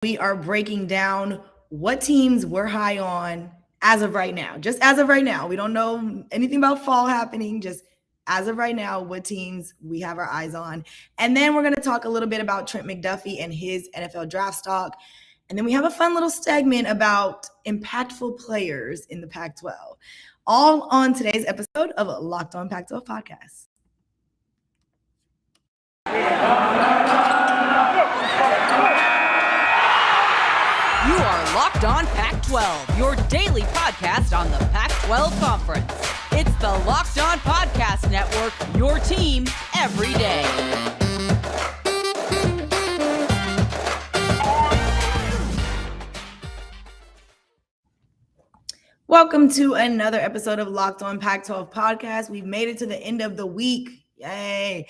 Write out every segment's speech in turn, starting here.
we are breaking down what teams we're high on as of right now. Just as of right now. We don't know anything about fall happening, just as of right now, what teams we have our eyes on. And then we're going to talk a little bit about Trent McDuffie and his NFL draft stock. And then we have a fun little segment about impactful players in the Pac-12. All on today's episode of Locked On Pac-12 Podcast. You are Locked On Pac-12, your daily podcast on the Pac-12 Conference. It's the Locked On Podcast Network, your team every day. Welcome to another episode of Locked On Pac-12 Podcast. We've made it to the end of the week. Yay.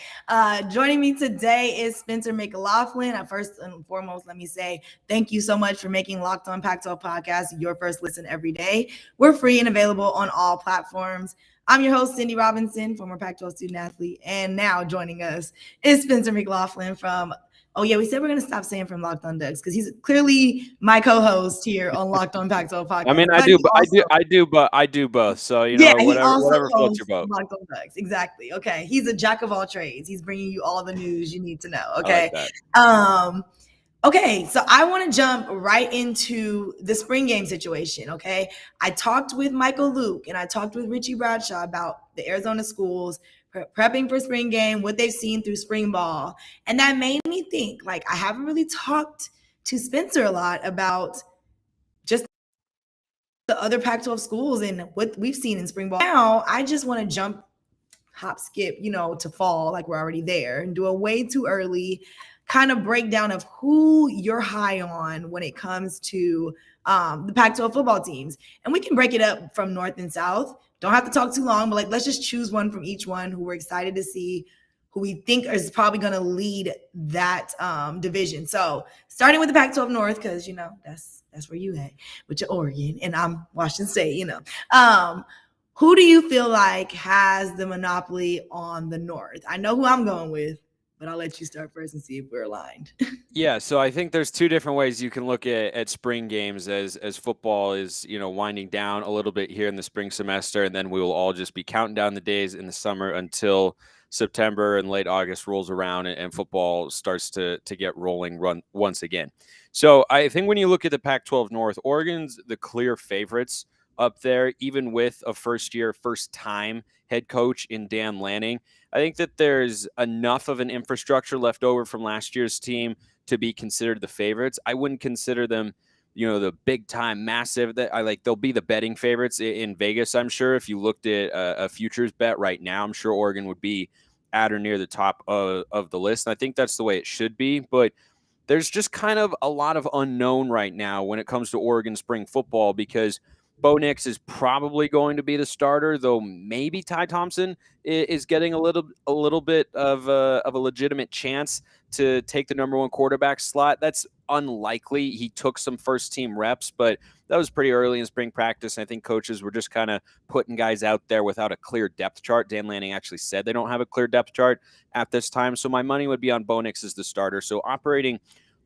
Joining me today is Spencer McLaughlin. First and foremost, let me say thank you so much for making Locked On Pac-12 Podcast your first listen every day. We're free and available on all platforms. I'm your host, Cindy Robinson, former Pac-12 student athlete. And now joining us is Spencer McLaughlin from we said we're going to stop saying from Locked On Ducks because he's clearly my co-host here on Locked On Pac-12 Podcast. I mean, I do both. So, whatever floats your boat. Locked On Ducks. Exactly. Okay. He's a jack of all trades. He's bringing you all the news you need to know. Okay. Okay. So I want to jump right into the spring game situation. Okay. I talked with Michael Luke and I talked with Richie Bradshaw about the Arizona schools prepping for spring game, what they've seen through spring ball. And that made me think, I haven't really talked to Spencer a lot about just the other Pac-12 schools and what we've seen in spring ball. Now, I just want to hop, skip, to fall, like we're already there, and do a way too early kind of breakdown of who you're high on when it comes to the Pac-12 football teams. And we can break it up from north and south. Don't have to talk too long, but let's just choose one from each one who we're excited to see, who we think is probably going to lead that division. So starting with the Pac-12 North, because, that's where you at with your Oregon, and I'm Washington State, Who do you feel like has the monopoly on the North? I know who I'm going with, but I'll let you start first and see if we're aligned. Yeah, so I think there's two different ways you can look at spring games as football is, winding down a little bit here in the spring semester, and then we will all just be counting down the days in the summer until September and late August rolls around and football starts to get rolling once again. So I think when you look at the Pac-12 North, Oregon's the clear favorites up there, even with a first-time head coach in Dan Lanning. I think that there's enough of an infrastructure left over from last year's team to be considered the favorites. I wouldn't consider them, the big time massive. They'll be the betting favorites in Vegas. I'm sure if you looked at a futures bet right now, I'm sure Oregon would be at or near the top of the list. And I think that's the way it should be. But there's just kind of a lot of unknown right now when it comes to Oregon spring football because Bo Nix is probably going to be the starter, though maybe Ty Thompson is getting a little bit of a legitimate chance to take the number one quarterback slot. That's unlikely. He took some first team reps, but that was pretty early in spring practice. And I think coaches were just kind of putting guys out there without a clear depth chart. Dan Lanning actually said they don't have a clear depth chart at this time. So my money would be on Bo Nix as the starter. So operating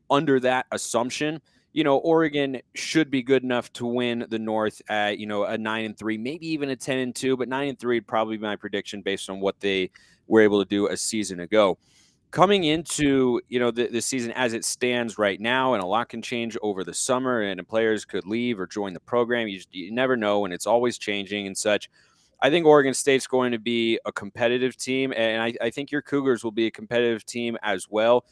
under that assumption, Oregon should be good enough to win the North at, a 9-3, maybe even a 10-2, but 9-3 would probably be my prediction based on what they were able to do a season ago. Coming into, the season as it stands right now, and a lot can change over the summer, and players could leave or join the program. You never know, and it's always changing and such. I think Oregon State's going to be a competitive team, and I think your Cougars will be a competitive team as well.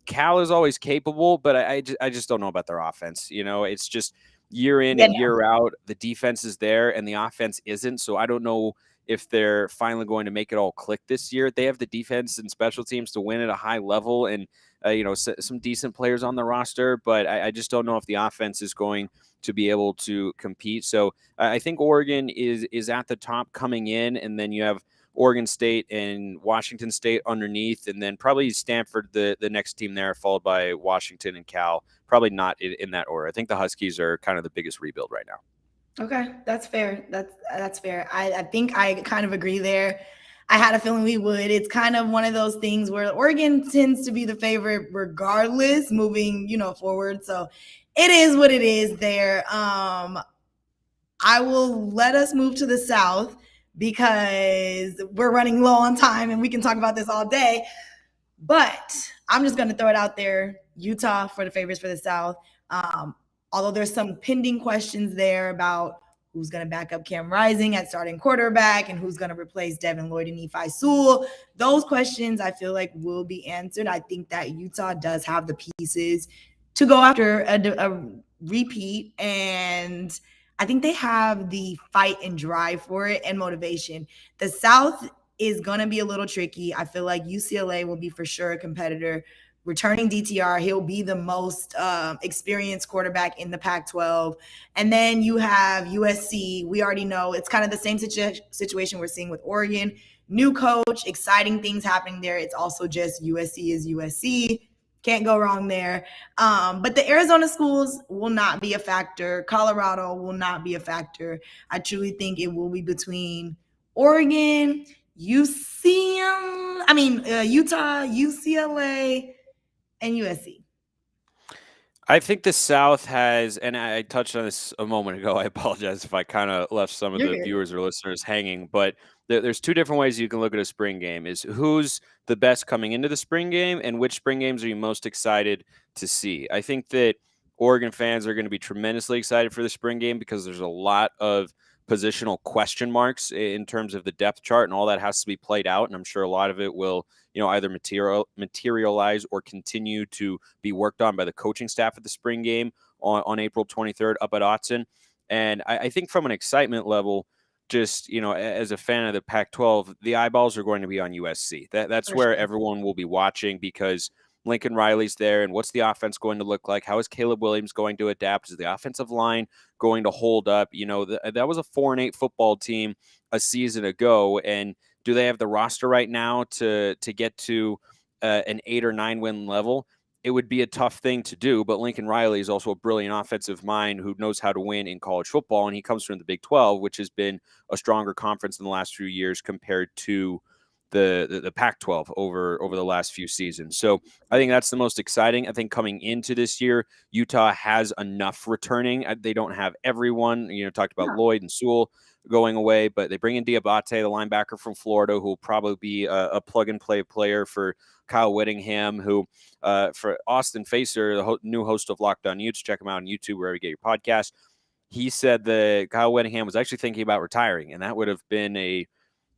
Cal is always capable, but I just don't know about their offense. It's just year in and year out. The defense is there and the offense isn't. So I don't know if they're finally going to make it all click this year. They have the defense and special teams to win at a high level and, some decent players on the roster, but I just don't know if the offense is going to be able to compete. So I think Oregon is at the top coming in, and then you have Oregon State and Washington State underneath, and then probably Stanford, the next team there, followed by Washington and Cal. Probably not in that order. I think the Huskies are kind of the biggest rebuild right now. Okay, that's fair. That's fair. I think I kind of agree there. I had a feeling we would. It's kind of one of those things where Oregon tends to be the favorite regardless, moving, forward. So it is what it is there. I will let us move to the South because we're running low on time and we can talk about this all day. But I'm just going to throw it out there. Utah for the favorites for the South. Although there's some pending questions there about who's going to back up Cam Rising at starting quarterback and who's going to replace Devin Lloyd and Nephi Sewell. Those questions I feel like will be answered. I think that Utah does have the pieces to go after a repeat, and I think they have the fight and drive for it and motivation. The South is going to be a little tricky. I feel like UCLA will be for sure a competitor. Returning DTR, he'll be the most experienced quarterback in the Pac-12. And then you have USC. We already know it's kind of the same situation we're seeing with Oregon. New coach, exciting things happening there. It's also just USC is USC. Can't go wrong there. But the Arizona schools will not be a factor. Colorado will not be a factor. I truly think it will be between Oregon, Utah, UCLA, and USC. I think the South has, and I touched on this a moment ago. I apologize if I kind of left some of the viewers or listeners hanging, but there's two different ways you can look at a spring game: is who's the best coming into the spring game, and which spring games are you most excited to see. I think that Oregon fans are going to be tremendously excited for the spring game because there's a lot of positional question marks in terms of the depth chart, and all that has to be played out. And I'm sure a lot of it will, either materialize or continue to be worked on by the coaching staff at the spring game on April 23rd up at Autzen. And I think from an excitement level, just, as a fan of the Pac-12, the eyeballs are going to be on USC. That's where everyone will be watching, because Lincoln Riley's there, and what's the offense going to look like? How is Caleb Williams going to adapt? Is the offensive line going to hold up? That was a 4-8 football team a season ago, and do they have the roster right now to get to an 8 or 9 win level? It would be a tough thing to do, but Lincoln Riley is also a brilliant offensive mind who knows how to win in college football, and he comes from the Big 12, which has been a stronger conference in the last few years compared to the Pac-12 over the last few seasons. So I think that's the most exciting. I think coming into this year, Utah has enough returning. They don't have everyone. Talked about Lloyd and Sewell going away, but they bring in Diabate, the linebacker from Florida, who will probably be a plug-and-play player for Kyle Whittingham, who for Austin Facer, the new host of Locked On Utes. Check him out on YouTube, wherever you get your podcast. He said that Kyle Whittingham was actually thinking about retiring, and that would have been a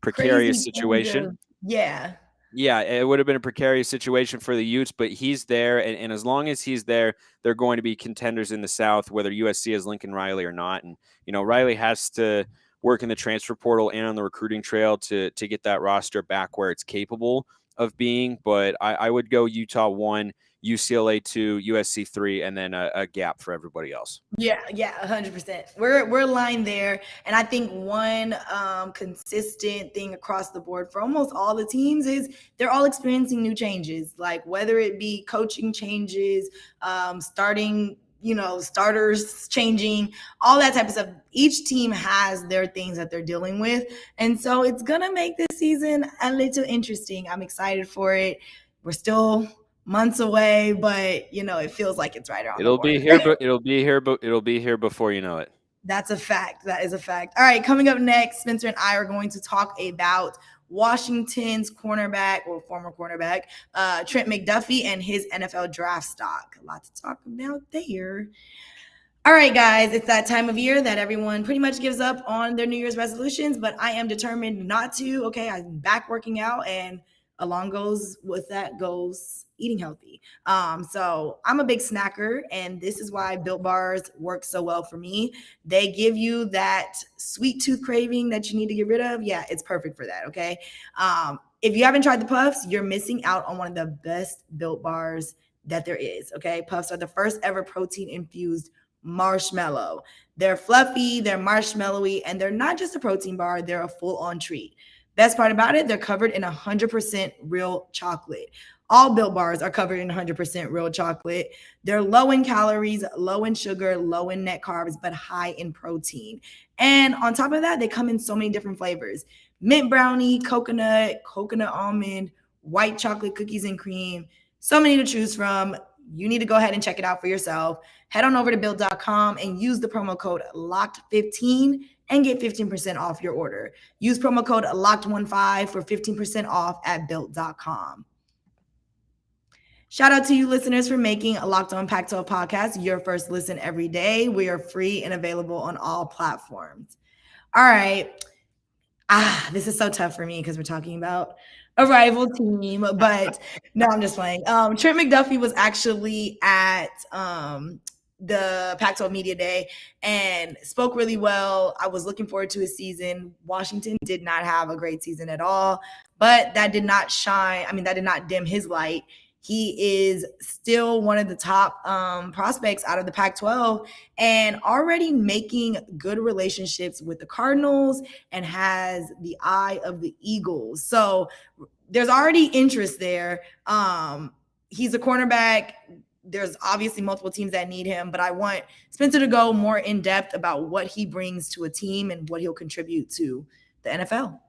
precarious situation. Yeah, it would have been a precarious situation for the Utes, but he's there, and as long as he's there, they're going to be contenders in the South, whether USC has Lincoln Riley or not. And Riley has to work in the transfer portal and on the recruiting trail to get that roster back where it's capable of being. But I would go Utah 1, UCLA 2, USC 3, and then a gap for everybody else. Yeah, 100%. We're aligned there, and I think one consistent thing across the board for almost all the teams is they're all experiencing new changes, like whether it be coaching changes, starters changing, all that type of stuff. Each team has their things that they're dealing with, and so it's gonna make this season a little interesting. I'm excited for it. We're still months away, but it feels like it's right around. It'll be here before you know it. That's a fact. That is a fact. All right, coming up next, Spencer and I are going to talk about Washington's former cornerback, Trent McDuffie, and his NFL draft stock. A lot to talk about there. All right, guys, it's that time of year that everyone pretty much gives up on their New Year's resolutions, but I am determined not to. Okay, I'm back working out, and along with that goes eating healthy. So I'm a big snacker, and this is why Built Bars work so well for me. They give you that sweet tooth craving that you need to get rid of. Yeah, it's perfect for that, okay? If you haven't tried the Puffs, you're missing out on one of the best Built Bars that there is, okay? Puffs are the first ever protein-infused marshmallow. They're fluffy, they're marshmallowy, and they're not just a protein bar, they're a full-on treat. Best part about it, they're covered in 100% real chocolate. All Built Bars are covered in 100% real chocolate. They're low in calories, low in sugar, low in net carbs, but high in protein. And on top of that, they come in so many different flavors. mint brownie, coconut almond, white chocolate cookies and cream. So many to choose from. You need to go ahead and check it out for yourself. Head on over to built.com and use the promo code LOCKED15 and get 15% off your order. Use promo code LOCKED15 for 15% off at built.com. Shout out to you listeners for making a Locked On Pac-12 podcast your first listen every day. We are free and available on all platforms. All right. This is so tough for me because we're talking about a rival team, but no, I'm just playing. Trent McDuffie was actually at the Pac-12 Media Day and spoke really well. I was looking forward to his season. Washington did not have a great season at all, but that did not dim his light. He is still one of the top prospects out of the Pac-12 and already making good relationships with the Cardinals and has the eye of the Eagles. So there's already interest there. He's a cornerback. There's obviously multiple teams that need him, but I want Spencer to go more in depth about what he brings to a team and what he'll contribute to the NFL.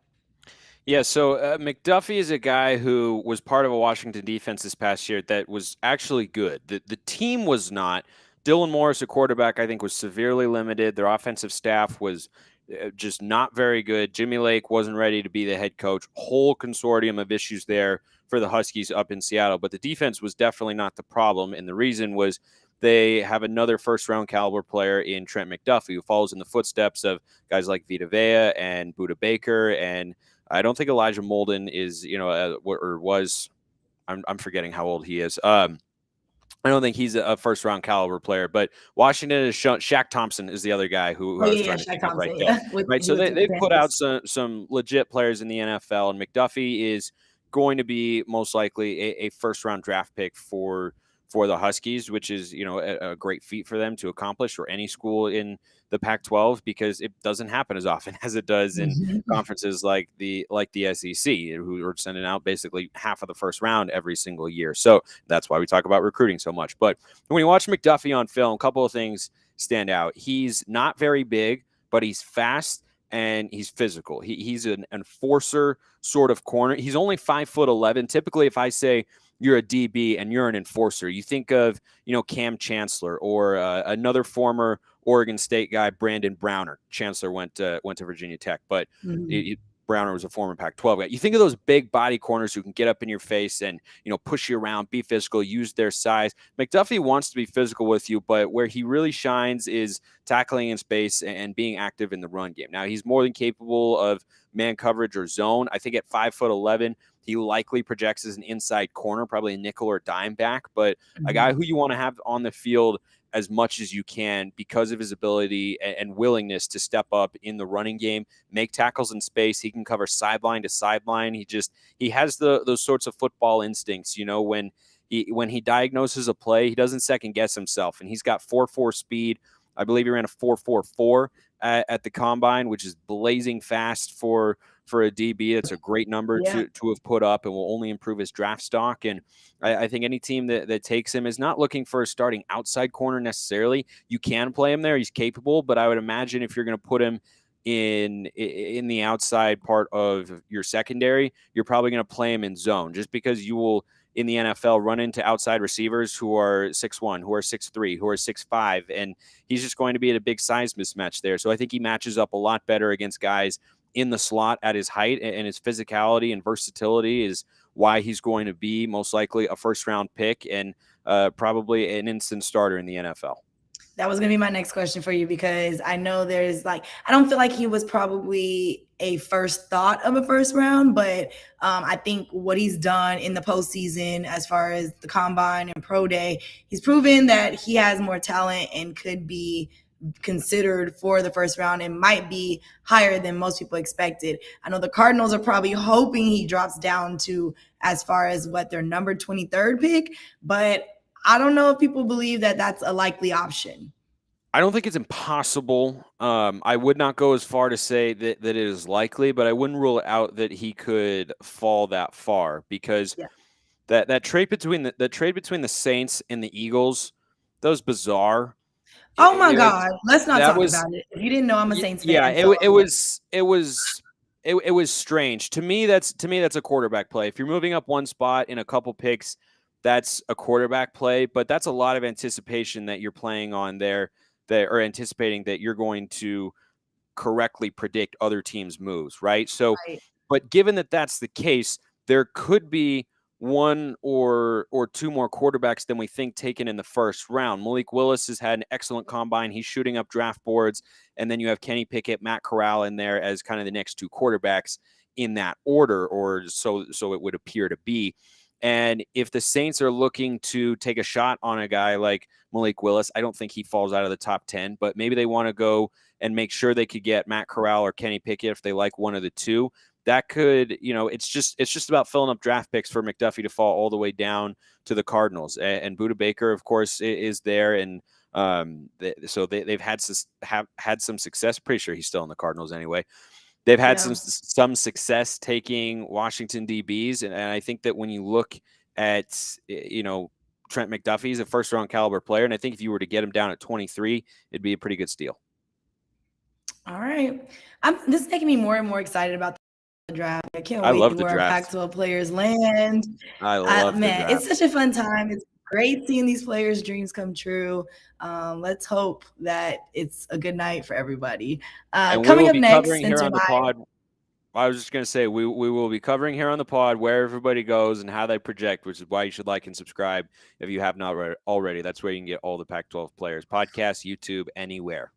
Yeah, so McDuffie is a guy who was part of a Washington defense this past year that was actually good. The team was not. Dylan Morris, a quarterback, I think was severely limited. Their offensive staff was just not very good. Jimmy Lake wasn't ready to be the head coach. Whole consortium of issues there for the Huskies up in Seattle. But the defense was definitely not the problem, and the reason was they have another first-round caliber player in Trent McDuffie, who follows in the footsteps of guys like Vita Vea and Budda Baker, and I don't think Elijah Molden is, I'm forgetting how old he is. I don't think he's a first-round caliber player, but Washington is Shaq Thompson is the other guy who I was trying to think of right there. Right, so they put out some legit players in the NFL, and McDuffie is going to be most likely a first-round draft pick for the Huskies, which is, a great feat for them to accomplish, or any school in the Pac-12, because it doesn't happen as often as it does in conferences like the SEC, who are sending out basically half of the first round every single year. So that's why we talk about recruiting so much. But when you watch McDuffie on film, a couple of things stand out. He's not very big, but he's fast and he's physical. He's an enforcer sort of corner. He's only 5'11". Typically, if I say you're a DB and you're an enforcer, you think of, Cam Chancellor or another former Oregon State guy, Brandon Browner. Chancellor went to Virginia Tech, but Browner was a former Pac-12 guy. You think of those big body corners who can get up in your face and, push you around, be physical, use their size. McDuffie wants to be physical with you, but where he really shines is tackling in space and being active in the run game. Now, he's more than capable of man coverage or zone. I think at 5'11", he likely projects as an inside corner, probably a nickel or dime back, but a guy who you want to have on the field as much as you can because of his ability and willingness to step up in the running game, make tackles in space. He can cover sideline to sideline. He has those sorts of football instincts, when he diagnoses a play, he doesn't second guess himself, and he's got 4.4 speed. I believe he ran a 4.44 at the combine, which is blazing fast for a DB. It's a great number to have put up, and will only improve his draft stock. And I think any team that takes him is not looking for a starting outside corner necessarily. You can play him there. He's capable, but I would imagine if you're going to put him in the outside part of your secondary, you're probably going to play him in zone, just because you will in the NFL run into outside receivers who are 6'1", who are 6'3", who are 6'5", and he's just going to be at a big size mismatch there. So I think he matches up a lot better against guys in the slot at his height, and his physicality and versatility is why he's going to be most likely a first-round pick and probably an instant starter in the NFL. That was going to be my next question for you, because I know I don't feel like he was probably a first thought of a first round, but I think what he's done in the postseason as far as the combine and pro day, he's proven that he has more talent and could be considered for the first round and might be higher than most people expected. I know the Cardinals are probably hoping he drops down to as far as their number 23rd pick, but I don't know if people believe that that's a likely option. I don't think it's impossible. I would not go as far to say that it is likely, but I wouldn't rule out that he could fall that far, because that trade between the Saints and the Eagles, that was bizarre. Oh my God! Let's not talk about it. If you didn't know, I'm a Saints fan. Yeah, it was it was strange to me. That's a quarterback play. If you're moving up one spot in a couple picks, that's a quarterback play. But that's a lot of anticipation that you're playing on there, or anticipating that you're going to correctly predict other teams' moves, right? So, Right. but given that that's the case, there could be one or two more quarterbacks than we think taken in the first round. Malik Willis has had an excellent combine. He's shooting up draft boards. And then you have Kenny Pickett, Matt Corral in there as kind of the next two quarterbacks in that order, or so it would appear to be. And if the Saints are looking to take a shot on a guy like Malik Willis, I don't think he falls out of the top 10, but maybe they want to go and make sure they could get Matt Corral or Kenny Pickett if they like one of the two. That could, it's just about filling up draft picks for McDuffie to fall all the way down to the Cardinals. And Budda Baker, of course, is there. And so they've had some success. Pretty sure he's still in the Cardinals anyway. They've had some success taking Washington DBs. And I think that when you look at, Trent McDuffie, he's a first round caliber player. And I think if you were to get him down at 23, it'd be a pretty good steal. All right. This is making me more and more excited about the draft. I can't I wait love to the where our draft. Pac-12 players land. I love the man, draft. it's such a fun time. It's great seeing these players' dreams come true. Let's hope that it's a good night for everybody. Coming up next, here on the pod. I was just going to say, we will be covering here on the pod where everybody goes and how they project, which is why you should like and subscribe if you have not already. That's where you can get all the Pac-12 players, podcasts, YouTube, anywhere.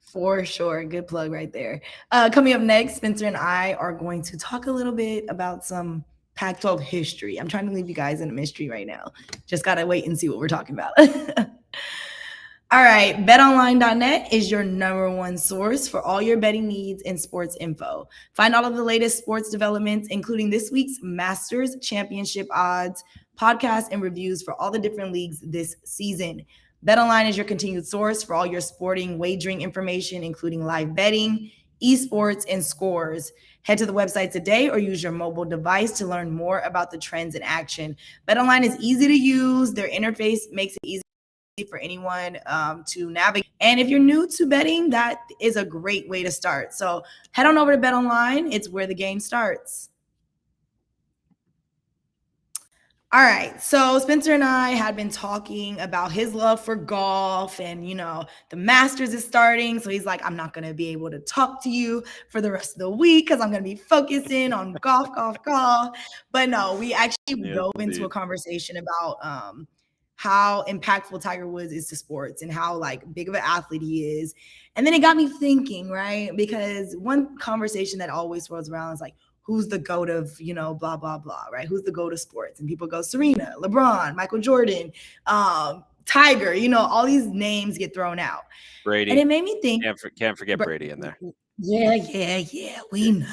For sure. Good plug right there. Coming up next, Spencer and I are going to talk a little bit about some Pac-12 history. I'm trying to leave you guys in a mystery right now. Just got to wait and see what we're talking about. All right. BetOnline.net is your number one source for all your betting needs and sports info. Find all of the latest sports developments, including this week's Masters Championship odds, podcasts, and reviews for all the different leagues this season. BetOnline is your continued source for all your sporting wagering information, including live betting, esports, and scores. Head to the website today or use your mobile device to learn more about the trends in action. BetOnline is easy to use. Their interface makes it easy for anyone to navigate. And if you're new to betting, that is a great way to start. So head on over to BetOnline. It's where the game starts. All right. So Spencer and I had been talking about his love for golf and, the Masters is starting. So he's like, I'm not going to be able to talk to you for the rest of the week because I'm going to be focusing on golf. But no, we actually dove into a conversation about how impactful Tiger Woods is to sports and how big of an athlete he is. And then it got me thinking, right? Because one conversation that always swirls around is who's the GOAT of, blah, blah, blah, right? Who's the GOAT of sports? And people go Serena, LeBron, Michael Jordan, Tiger, all these names get thrown out. Brady. And it made me think. Can't forget Brady in there. Yeah, we know.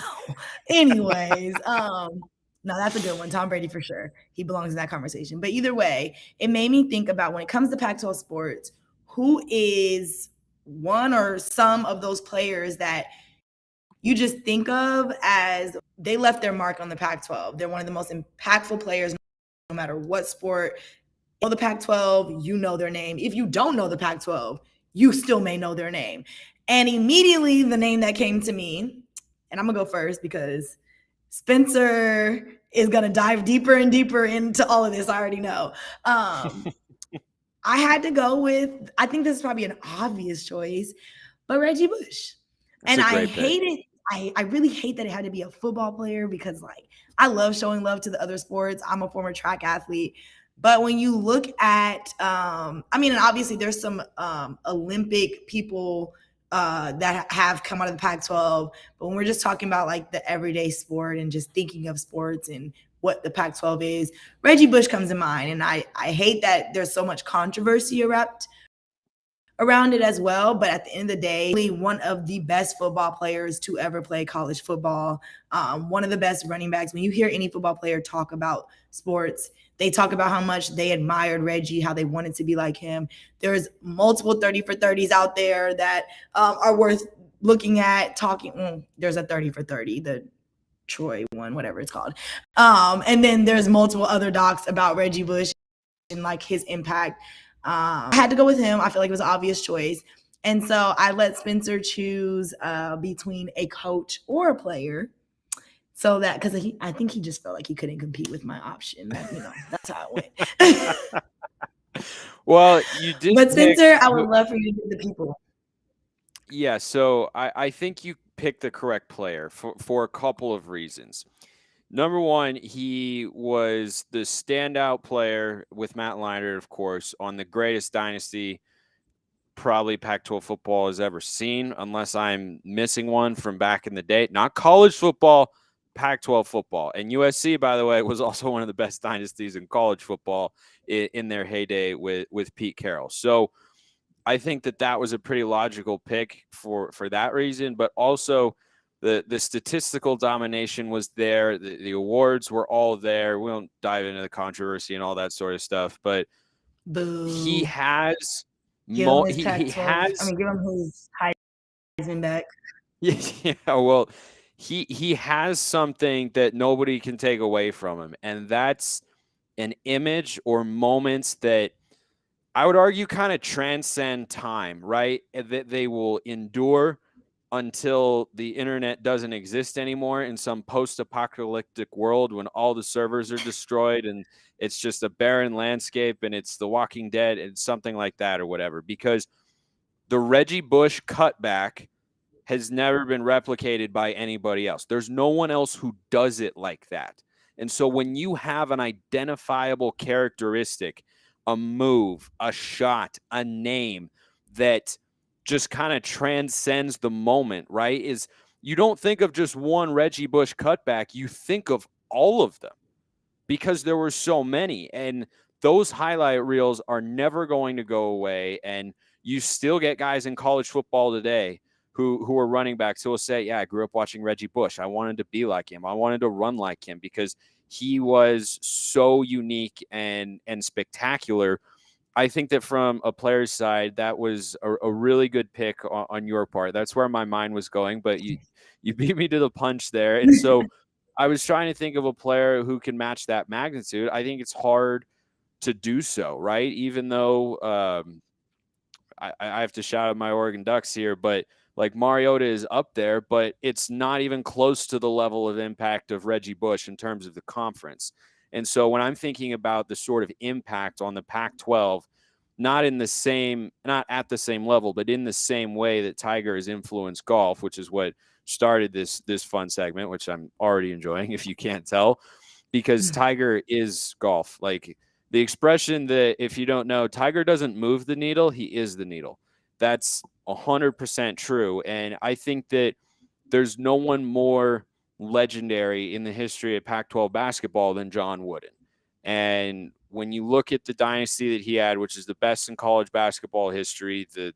Anyways, no, that's a good one. Tom Brady for sure. He belongs in that conversation. But either way, it made me think about when it comes to Pac-12 sports, who is one or some of those players that you just think of as they left their mark on the Pac-12. They're one of the most impactful players no matter what sport. You know the Pac-12, you know their name. If you don't know the Pac-12, you still may know their name. And immediately the name that came to me, and I'm going to go first because Spencer is going to dive deeper and deeper into all of this. I already know. I had to go with, I think this is probably an obvious choice, but Reggie Bush. And I hate it. I really hate that it had to be a football player because I love showing love to the other sports. I'm a former track athlete. But when you look at, and obviously there's some Olympic people that have come out of the Pac-12. But when we're just talking about the everyday sport and just thinking of sports and what the Pac-12 is, Reggie Bush comes to mind. And I hate that there's so much controversy around it as well. But at the end of the day, really one of the best football players to ever play college football, one of the best running backs. When you hear any football player talk about sports, they talk about how much they admired Reggie, how they wanted to be like him. There's multiple 30 for 30s out there that are worth looking at, talking. There's a 30 for 30, the Troy one, whatever it's called. And then there's multiple other docs about Reggie Bush and his impact. I had to go with him. I feel like it was an obvious choice. And so I let Spencer choose between a coach or a player. So that, because I think he just felt like he couldn't compete with my option. That's how it went. Well, you did. But Spencer, I would love for you to give the people. Yeah, so I think you picked the correct player for a couple of reasons. Number one, he was the standout player with Matt Leinart, of course, on the greatest dynasty probably Pac-12 football has ever seen, unless I'm missing one from back in the day. Not college football, Pac-12 football. And USC, by the way, was also one of the best dynasties in college football in their heyday with Pete Carroll. So I think that was a pretty logical pick for that reason, but also the statistical domination was there. The awards were all there. We won't dive into the controversy and all that sort of stuff, but he has he has. Give him his Heisman back. Yeah, well, he has something that nobody can take away from him, and that's an image or moments that I would argue kind of transcend time, right? That they will endure until the internet doesn't exist anymore in some post-apocalyptic world when all the servers are destroyed and it's just a barren landscape and it's The Walking Dead and something like that or whatever. Because the Reggie Bush cutback has never been replicated by anybody else. There's no one else who does it like that. And so when you have an identifiable characteristic, a move, a shot, a name that just kind of transcends the moment, right? Is you don't think of just one Reggie Bush cutback, you think of all of them because there were so many. And those highlight reels are never going to go away. And you still get guys in college football today who are running backs who will say, yeah, I grew up watching Reggie Bush. I wanted to be like him. I wanted to run like him because he was so unique and spectacular. I think that from a player's side, that was a really good pick on your part. That's where my mind was going, but you beat me to the punch there. And so I was trying to think of a player who can match that magnitude. I think it's hard to do so, right? Even though I have to shout out my Oregon Ducks here, but like Mariota is up there, but it's not even close to the level of impact of Reggie Bush in terms of the conference. And so when I'm thinking about the sort of impact on the Pac-12, not at the same level, but in the same way that Tiger has influenced golf, which is what started this fun segment, which I'm already enjoying, if you can't tell, because Tiger is golf. Like the expression that, if you don't know, Tiger doesn't move the needle, he is the needle. That's 100% true. And I think that there's no one more legendary in the history of Pac-12 basketball than John Wooden. And when you look at the dynasty that he had, which is the best in college basketball history, the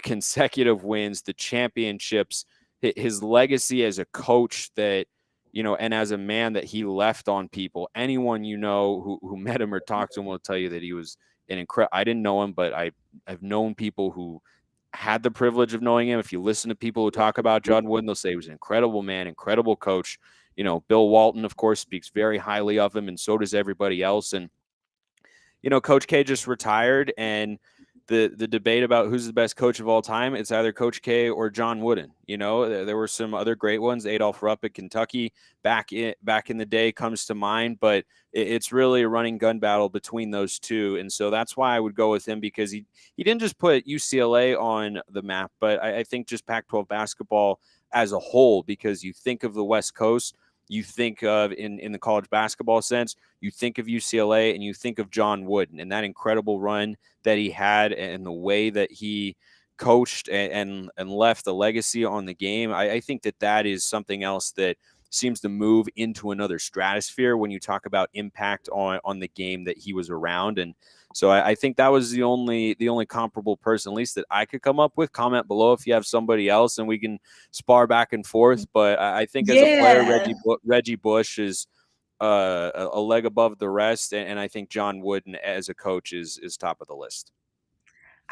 consecutive wins, the championships, his legacy as a coach that, and as a man that he left on people, anyone who met him or talked to him will tell you that he was an incredible. I didn't know him, but I've known people who had the privilege of knowing him. If you listen to people who talk about John Wooden, they'll say he was an incredible man, incredible coach. Bill Walton, of course, speaks very highly of him, and so does everybody else. And Coach K just retired, and the debate about who's the best coach of all time, it's either Coach K or John Wooden. There were some other great ones. Adolph Rupp at Kentucky back in the day comes to mind, but it's really a running gun battle between those two. And so that's why I would go with him, because he didn't just put UCLA on the map, but I think just Pac-12 basketball as a whole, because you think of the West Coast, you think of in the college basketball sense, you think of UCLA and you think of John Wooden and that incredible run that he had and the way that he coached and left a legacy on the game. I think that is something else that seems to move into another stratosphere when you talk about impact on the game that he was around. And so I think that was the only comparable person, at least that I could come up with. Comment below if you have somebody else and we can spar back and forth. But I think as a player, Reggie Bush is a leg above the rest. And I think John Wooden as a coach is top of the list.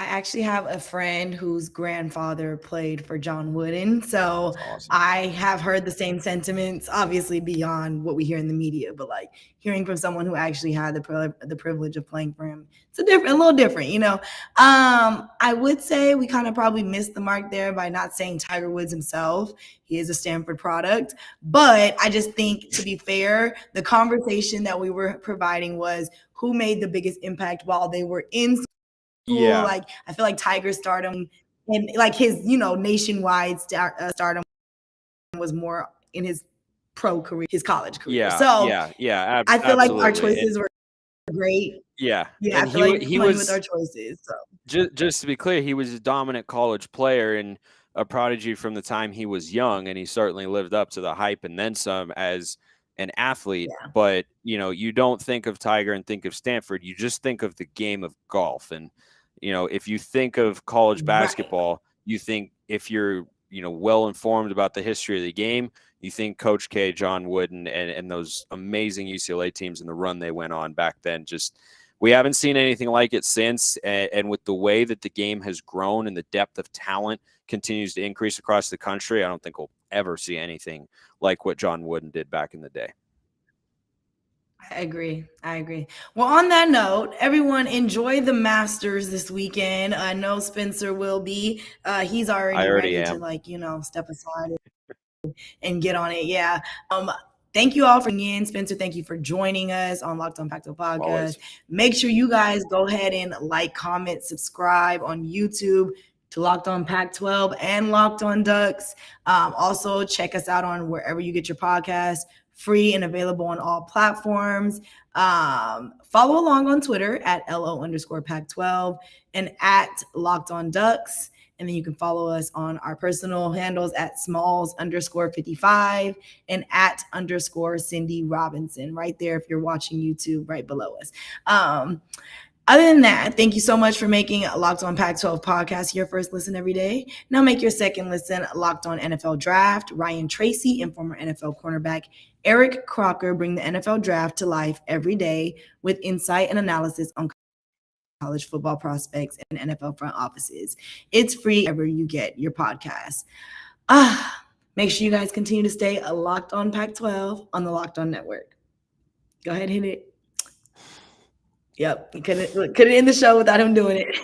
I actually have a friend whose grandfather played for John Wooden. So That's awesome. I have heard the same sentiments, obviously beyond what we hear in the media, but like hearing from someone who actually had the privilege of playing for him, it's a little different, you know. I would say we kind of probably missed the mark there by not saying Tiger Woods himself. He is a Stanford product. But I just think, to be fair, the conversation that we were providing was who made the biggest impact while they were in school. Yeah. Like I feel like Tiger's stardom and like his, nationwide stardom was more in his pro career, his college career. Yeah. So Yeah. I feel like our Absolutely. choices were great. Yeah. Yeah, I And feel like he money with was, our choices. So just to be clear, he was a dominant college player and a prodigy from the time he was young, and he certainly lived up to the hype and then some as an athlete. yeah, But you don't think of Tiger and think of Stanford. You just think of the game of golf. And if you think of college right. basketball, you think, if you're well informed about the history of the game, you think Coach K, John Wooden, and those amazing UCLA teams and the run they went on back then. Just, we haven't seen anything like it since. And with the way that the game has grown and the depth of talent continues to increase across the country, I don't think we'll ever see anything like what John Wooden did back in the day. I agree. Well, on that note, everyone enjoy the Masters this weekend. I know Spencer will be. He's I already already ready am. to, step aside and get on it. Yeah. Thank you all for being in. Spencer, thank you for joining us on Locked On Pac-12 podcast. Always. Make sure you guys go ahead and like, comment, subscribe on YouTube to Locked On Pac-12 and Locked On Ducks. Also, check us out on wherever you get your podcasts, free and available on all platforms. Follow along on Twitter at LO_Pac12 and at Locked On Ducks. And then you can follow us on our personal handles at Smalls_55 and at _Cindy Robinson right there if you're watching YouTube right below us. Other than that, thank you so much for making Locked On Pac-12 podcast your first listen every day. Now make your second listen Locked On NFL Draft. Ryan Tracy and former NFL cornerback Eric Crocker bring the NFL Draft to life every day with insight and analysis on college football prospects and NFL front offices. It's free wherever you get your podcasts. Make sure you guys continue to stay locked on Pac-12 on the Locked On Network. Go ahead, hit it. Yep, couldn't end the show without him doing it.